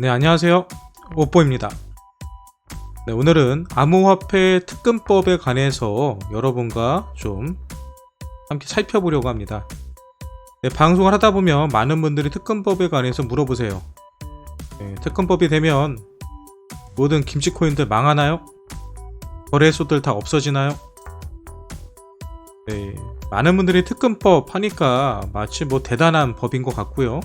네, 안녕하세요. 오뽀입니다. 네, 오늘은 암호화폐 특근법에 관해서 여러분과 좀 함께 살펴보려고 합니다. 네, 방송을 하다 보면 많은 분들이 특근법에 관해서 물어보세요. 네, 특근법이 되면 모든 김치코인들 망하나요? 거래소들 다 없어지나요? 네, 많은 분들이 특근법 하니까 마치 대단한 법인 것 같고요.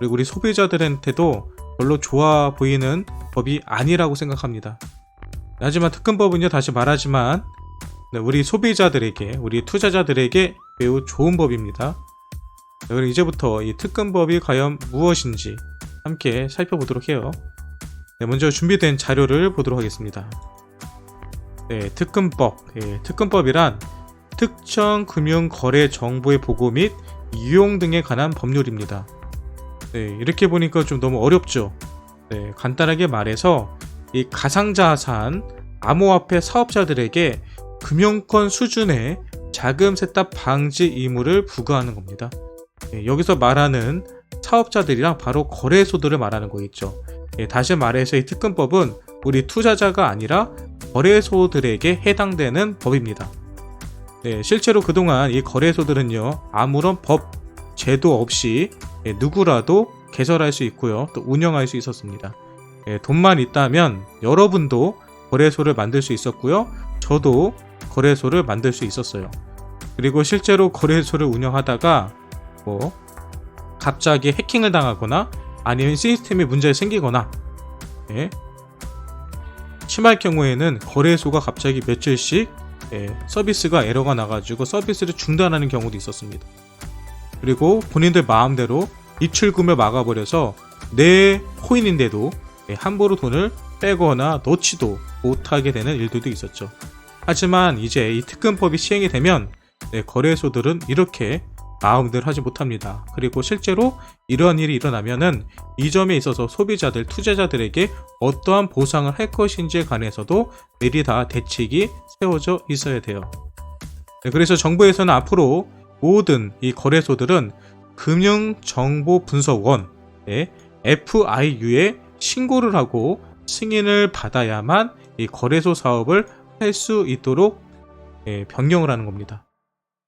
그리고 우리 소비자들한테도 별로 좋아 보이는 법이 아니라고 생각합니다. 하지만 특근법은요, 다시 말하지만 우리 소비자들에게, 우리 투자자들에게 매우 좋은 법입니다. 그럼 이제부터 이 특근법이 과연 무엇인지 함께 살펴보도록 해요. 네, 먼저 준비된 자료를 보도록 하겠습니다. 네, 특근법. 특근법이란 특정 금융 거래 정보의 보고 및 이용 등에 관한 법률입니다. 네, 이렇게 보니까 좀 너무 어렵죠. 네, 간단하게 말해서 이 가상자산, 암호화폐 사업자들에게 금융권 수준의 자금 세탁 방지 의무를 부과하는 겁니다. 네, 여기서 말하는 사업자들이랑 바로 거래소들을 말하는 거겠죠. 네, 다시 말해서 이 특근법은 우리 투자자가 아니라 거래소들에게 해당되는 법입니다. 네, 실제로 그동안 이 거래소들은요, 아무런 법, 제도 없이 누구라도 개설할 수 있고요, 또 운영할 수 있었습니다. 돈만 있다면 여러분도 거래소를 만들 수 있었고요, 저도 거래소를 만들 수 있었어요. 그리고 실제로 거래소를 운영하다가 갑자기 해킹을 당하거나 아니면 시스템에 문제가 생기거나 심할 경우에는 거래소가 갑자기 며칠씩 서비스가 에러가 나가지고 서비스를 중단하는 경우도 있었습니다. 그리고 본인들 마음대로 입출금을 막아버려서 내 코인인데도 함부로 돈을 빼거나 넣지도 못하게 되는 일들도 있었죠. 하지만 이제 이 특근법이 시행이 되면 거래소들은 이렇게 마음대로 하지 못합니다. 그리고 실제로 이러한 일이 일어나면은 이 점에 있어서 소비자들, 투자자들에게 어떠한 보상을 할 것인지에 관해서도 미리 다 대책이 세워져 있어야 돼요. 그래서 정부에서는 앞으로 모든 이 거래소들은 금융정보분석원의 FIU에 신고를 하고 승인을 받아야만 이 거래소 사업을 할 수 있도록 변경을 하는 겁니다.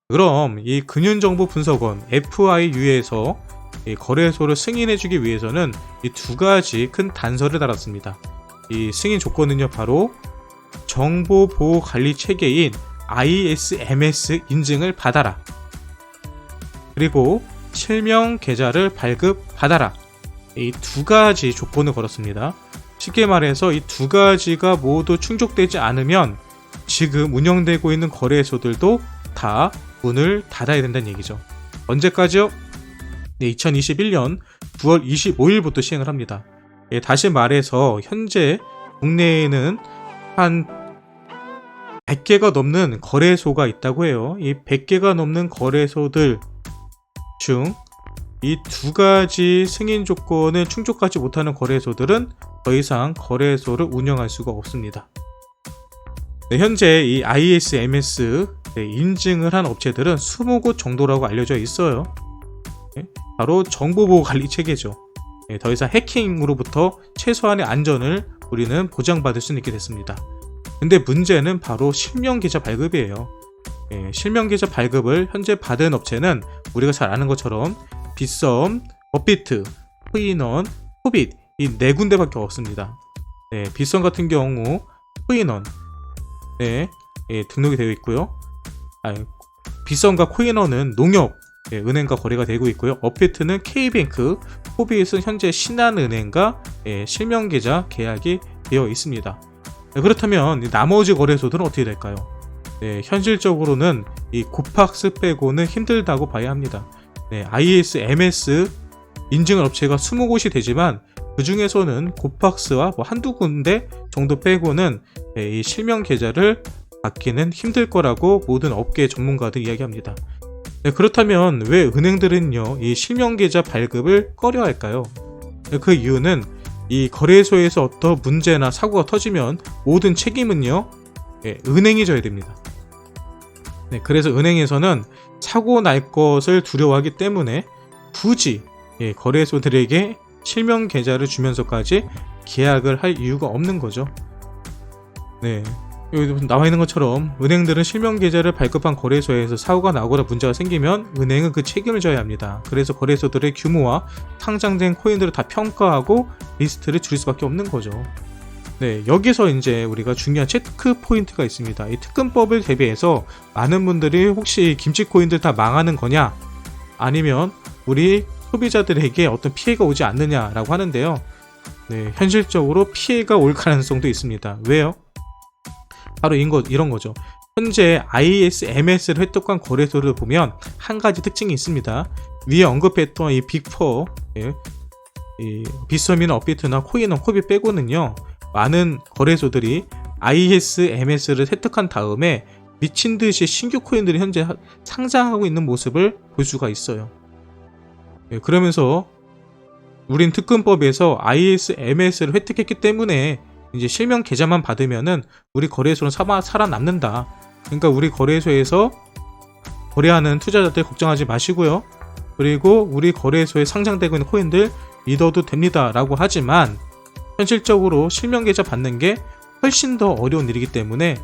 그럼 이 금융정보분석원 FIU에서 이 거래소를 승인해주기 위해서는 이 두 가지 큰 단서를 달았습니다. 이 승인 조건은요, 바로 정보보호관리체계인 ISMS 인증을 받아라, 그리고 실명 계좌를 발급받아라, 이 두 가지 조건을 걸었습니다. 쉽게 말해서 이 두 가지가 모두 충족되지 않으면 지금 운영되고 있는 거래소들도 다 문을 닫아야 된다는 얘기죠. 언제까지요? 2021년 9월 25일부터 시행을 합니다. 다시 말해서 현재 국내에는 한 100개가 넘는 거래소가 있다고 해요. 이 100개가 넘는 거래소들 중 이 두 가지 승인 조건을 충족하지 못하는 거래소들은 더 이상 거래소를 운영할 수가 없습니다. 현재 이 ISMS 인증을 한 업체들은 20곳 정도라고 알려져 있어요. 바로 정보보호관리체계죠. 더 이상 해킹으로부터 최소한의 안전을 우리는 보장받을 수 있게 됐습니다. 근데 문제는 바로 실명계좌 발급이에요. 실명계좌 발급을 현재 받은 업체는 우리가 잘 아는 것처럼 빗썸, 업비트, 코인원, 코빗 이 네 군데밖에 없습니다. 빗썸 같은 경우 코인원 등록이 되어 있고요. 빗썸과 코인원은 농협 은행과 거래가 되고 있고요. 업비트는 K뱅크, 코빗은 현재 신한은행과 실명계좌 계약이 되어 있습니다. 그렇다면 나머지 거래소들은 어떻게 될까요? 현실적으로는 이 고팍스 빼고는 힘들다고 봐야 합니다. ISMS 인증 업체가 20곳이 되지만 그 중에서는 고팍스와 한두 군데 정도 빼고는 이 실명 계좌를 받기는 힘들 거라고 모든 업계 전문가들 이야기합니다. 그렇다면 왜 은행들은요, 이 실명 계좌 발급을 꺼려 할까요? 그 이유는 이 거래소에서 어떤 문제나 사고가 터지면 모든 책임은요, 은행이 져야 됩니다. 그래서 은행에서는 사고 날 것을 두려워하기 때문에 굳이 거래소들에게 실명 계좌를 주면서까지 계약을 할 이유가 없는 거죠. 네, 여기 나와 있는 것처럼 은행들은 실명 계좌를 발급한 거래소에서 사고가 나거나 문제가 생기면 은행은 그 책임을 져야 합니다. 그래서 거래소들의 규모와 상장된 코인들을 다 평가하고 리스트를 줄일 수밖에 없는 거죠. 네, 여기서 이제 우리가 중요한 체크 포인트가 있습니다. 이 특근법을 대비해서 많은 분들이 혹시 김치 코인들 다 망하는 거냐, 아니면 우리 소비자들에게 어떤 피해가 오지 않느냐라고 하는데요. 네, 현실적으로 피해가 올 가능성도 있습니다. 왜요? 바로 이런 거죠. 현재 ISMS를 획득한 거래소를 보면 한 가지 특징이 있습니다. 위에 언급했던 이 빅4, 이 빗썸이나 업비트나 코인원, 코비 빼고는요, 많은 거래소들이 ISMS를 획득한 다음에 미친듯이 신규 코인들이 현재 상장하고 있는 모습을 볼 수가 있어요. 그러면서 우린 특근법에서 ISMS를 획득했기 때문에 이제 실명 계좌만 받으면은 우리 거래소는 살아남는다. 그러니까 우리 거래소에서 거래하는 투자자들 걱정하지 마시고요. 그리고 우리 거래소에 상장되고 있는 코인들 믿어도 됩니다 라고 하지만, 현실적으로 실명 계좌 받는 게 훨씬 더 어려운 일이기 때문에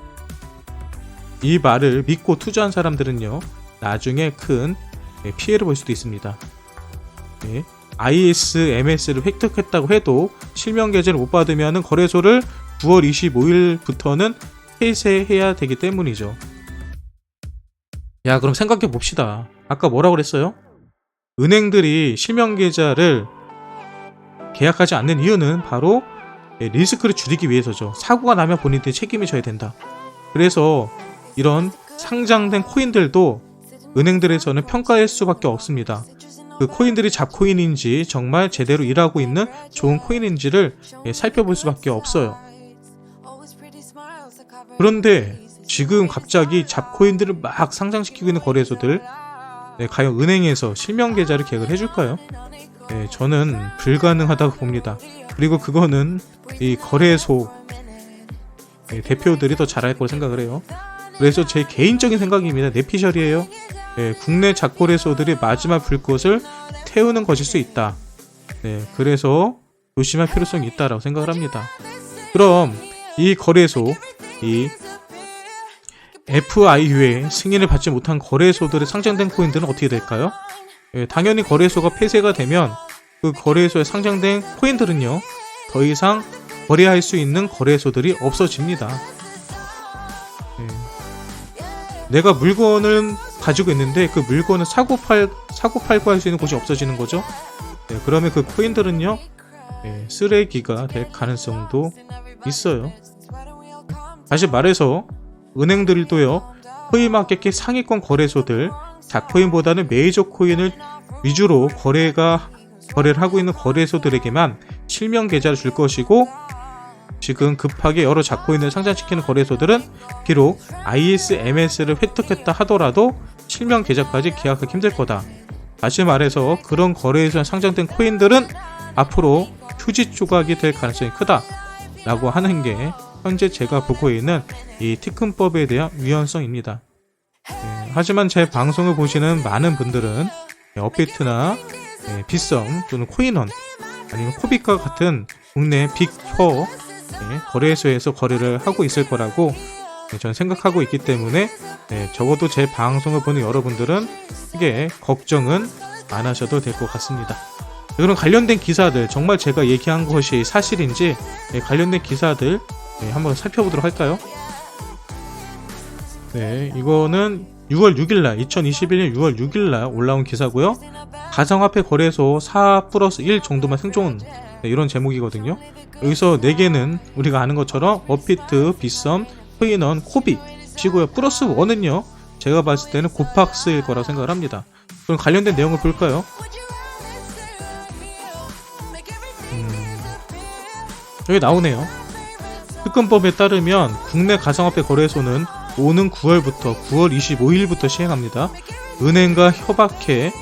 이 말을 믿고 투자한 사람들은요, 나중에 큰 피해를 볼 수도 있습니다. 네. ISMS를 획득했다고 해도 실명 계좌를 못 받으면 거래소를 9월 25일부터는 폐쇄해야 되기 때문이죠. 야, 그럼 생각해 봅시다. 아까 뭐라고 그랬어요? 은행들이 실명 계좌를 계약하지 않는 이유는 바로 리스크를 줄이기 위해서죠. 사고가 나면 본인들이 책임을 져야 된다. 그래서 이런 상장된 코인들도 은행들에서는 평가할 수밖에 없습니다. 그 코인들이 잡코인인지 정말 제대로 일하고 있는 좋은 코인인지를 살펴볼 수밖에 없어요. 그런데 지금 갑자기 잡코인들을 막 상장시키고 있는 거래소들, 과연 은행에서 실명 계좌를 계약을 해줄까요? 저는 불가능하다고 봅니다. 그리고 그거는 이 거래소 대표들이 더 잘할 거라고 생각을 해요. 그래서 제 개인적인 생각입니다. 내피셜이에요. 국내 잡거래소들이 마지막 불꽃을 태우는 것일 수 있다. 그래서 조심할 필요성이 있다라고 생각을 합니다. 그럼 이 거래소, 이 FIU의 승인을 받지 못한 거래소들의 상장된 코인들은 어떻게 될까요? 당연히 거래소가 폐쇄가 되면 그 거래소에 상장된 코인들은요, 더 이상 거래할 수 있는 거래소들이 없어집니다. 내가 물건을 가지고 있는데 그 물건을 사고 팔고 할 수 있는 곳이 없어지는 거죠. 그러면 그 코인들은요, 쓰레기가 될 가능성도 있어요. 다시 말해서 은행들도요, 코인마켓의 상위권 거래소들, 닷코인보다는 메이저 코인을 위주로 거래를 하고 있는 거래소들에게만 실명 계좌를 줄 것이고, 지금 급하게 여러 잣코인을 상장시키는 거래소들은 비록 ISMS를 획득했다 하더라도 실명 계좌까지 계약하기 힘들 거다. 다시 말해서 그런 거래소에 상장된 코인들은 앞으로 휴지 조각이 될 가능성이 크다 라고 하는 게 현재 제가 보고 있는 이 특근법에 대한 위헌성입니다. 하지만 제 방송을 보시는 많은 분들은 업비트나 빗썸 또는 코인원 아니면 코빗과 같은 국내 빅4 거래소에서 거래를 하고 있을 거라고 저는 생각하고 있기 때문에 적어도 제 방송을 보는 여러분들은 크게 걱정은 안 하셔도 될 것 같습니다. 그럼 관련된 기사들, 정말 제가 얘기한 것이 사실인지 관련된 기사들 한번 살펴보도록 할까요? 이거는 6월 6일날 2021년 6월 6일날 올라온 기사고요. 가상화폐 거래소 4+1 정도만 생존, 이런 제목이거든요. 여기서 4개는 우리가 아는 것처럼 업비트, 빗썸, 코인원, 코빗이고요. 플러스 1은요, 제가 봤을 때는 고팍스일 거라고 생각을 합니다. 그럼 관련된 내용을 볼까요? 여기 나오네요. 특근법에 따르면 국내 가상화폐 거래소는 오는 9월부터 9월 25일부터 시행합니다. 은행과 협약해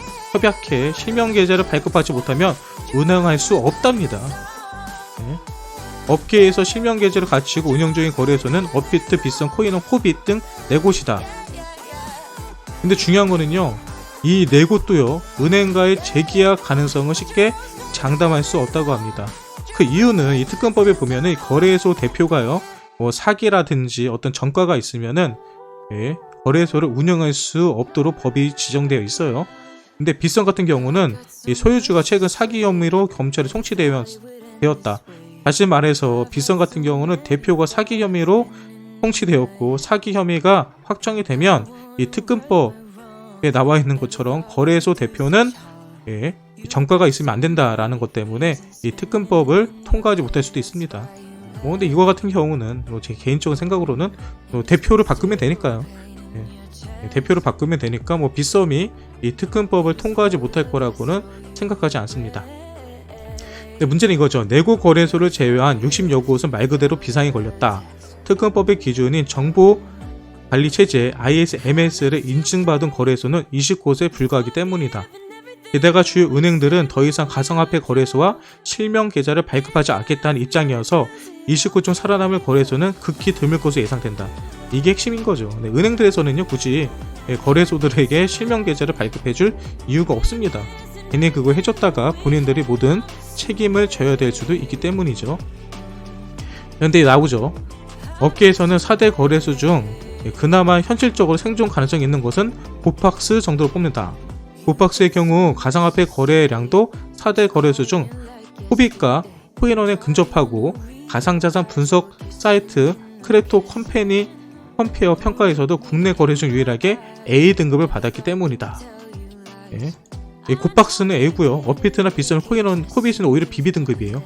실명 계좌를 발급하지 못하면 운영할 수 없답니다. 업계에서 실명 계좌를 갖추고 운영 중인 거래소는 업비트, 빗썸, 코인원, 코빗 등 4곳이다. 근데 중요한 거는요, 이 네 곳도요, 은행과의 재계약 가능성을 쉽게 장담할 수 없다고 합니다. 그 이유는 이 특검법에 보면은 거래소 대표가요, 뭐 사기라든지 어떤 전과가 있으면은 거래소를 운영할 수 없도록 법이 지정되어 있어요. 근데 빗썸 같은 경우는 이 소유주가 최근 사기 혐의로 검찰에 송치되었다. 다시 말해서 빗썸 같은 경우는 대표가 사기 혐의로 송치되었고, 사기 혐의가 확정이 되면 이 특검법에 나와 있는 것처럼 거래소 대표는 전과가 있으면 안 된다라는 것 때문에 이 특검법을 통과하지 못할 수도 있습니다. 근데 이거 같은 경우는 제 개인적인 생각으로는 대표를 바꾸면 되니까요. 대표를 바꾸면 되니까 빗썸이 이 특검법을 통과하지 못할 거라고는 생각하지 않습니다. 근데 문제는 이거죠. 네곳 거래소를 제외한 60여 곳은 말 그대로 비상이 걸렸다. 특검법의 기준인 정보관리체제 ISMS를 인증받은 거래소는 20곳에 불과하기 때문이다. 게다가 주요 은행들은 더 이상 가상화폐 거래소와 실명 계좌를 발급하지 않겠다는 입장이어서 20곳 중 살아남을 거래소는 극히 드물 것으로 예상된다. 이게 핵심인 거죠. 은행들에서는요, 굳이 거래소들에게 실명 계좌를 발급해줄 이유가 없습니다. 괜히 그거 해줬다가 본인들이 모든 책임을 져야 될 수도 있기 때문이죠. 그런데 나오죠. 업계에서는 4대 거래소 중 그나마 현실적으로 생존 가능성이 있는 것은 고팍스 정도로 뽑는다. 고팍스의 경우 가상화폐 거래량도 4대 거래소 중 코빗과 코인원에 근접하고, 가상자산 분석 사이트 크립토 컴페어 평가에서도 국내 거래소 중 유일하게 A 등급을 받았기 때문이다. 고팍스는 A고요. 업비트나 빗썸, 코빗은 오히려 BB 등급이에요.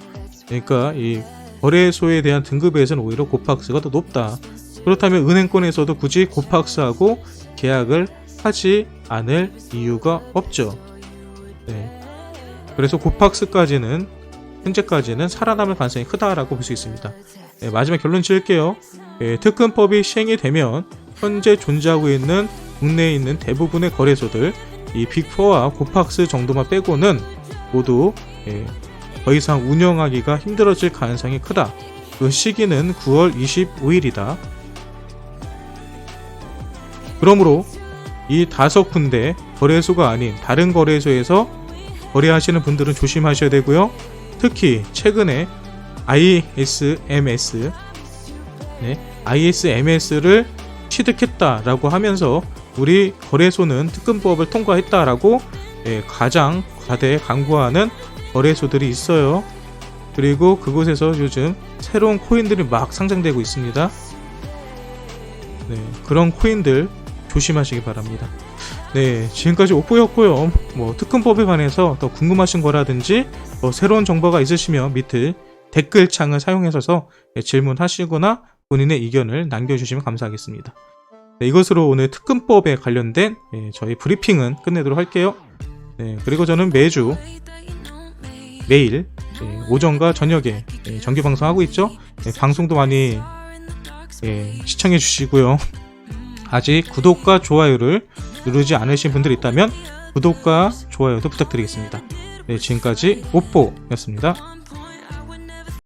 그러니까 이 거래소에 대한 등급에서는 오히려 고팍스가 더 높다. 그렇다면 은행권에서도 굳이 고팍스하고 계약을 하지 않을 이유가 없죠. 그래서 고팍스까지는 현재까지는 살아남을 가능성이 크다라고 볼 수 있습니다. 마지막 결론 지을게요. 특검법이 시행이 되면 현재 존재하고 있는 국내에 있는 대부분의 거래소들, 이 빅4와 고팍스 정도만 빼고는 모두 더 이상 운영하기가 힘들어질 가능성이 크다. 그 시기는 9월 25일이다. 그러므로 이 5군데 거래소가 아닌 다른 거래소에서 거래하시는 분들은 조심하셔야 되고요. 특히 최근에 ISMS를 취득했다라고 하면서 우리 거래소는 특검법을 통과했다라고 가장 과대 광고하는 거래소들이 있어요. 그리고 그곳에서 요즘 새로운 코인들이 막 상장되고 있습니다. 그런 코인들 조심하시기 바랍니다. 지금까지 옥보였고요. 특검법에 관해서 더 궁금하신 거라든지 새로운 정보가 있으시면 밑에 댓글창을 사용하셔서 질문하시거나 본인의 의견을 남겨주시면 감사하겠습니다. 이것으로 오늘 특검법에 관련된 저희 브리핑은 끝내도록 할게요. 그리고 저는 매일 오전과 저녁에 정기 방송하고 있죠. 방송도 많이 시청해 주시고요. 아직 구독과 좋아요를 누르지 않으신 분들이 있다면 구독과 좋아요도 부탁드리겠습니다. 지금까지 옥보였습니다.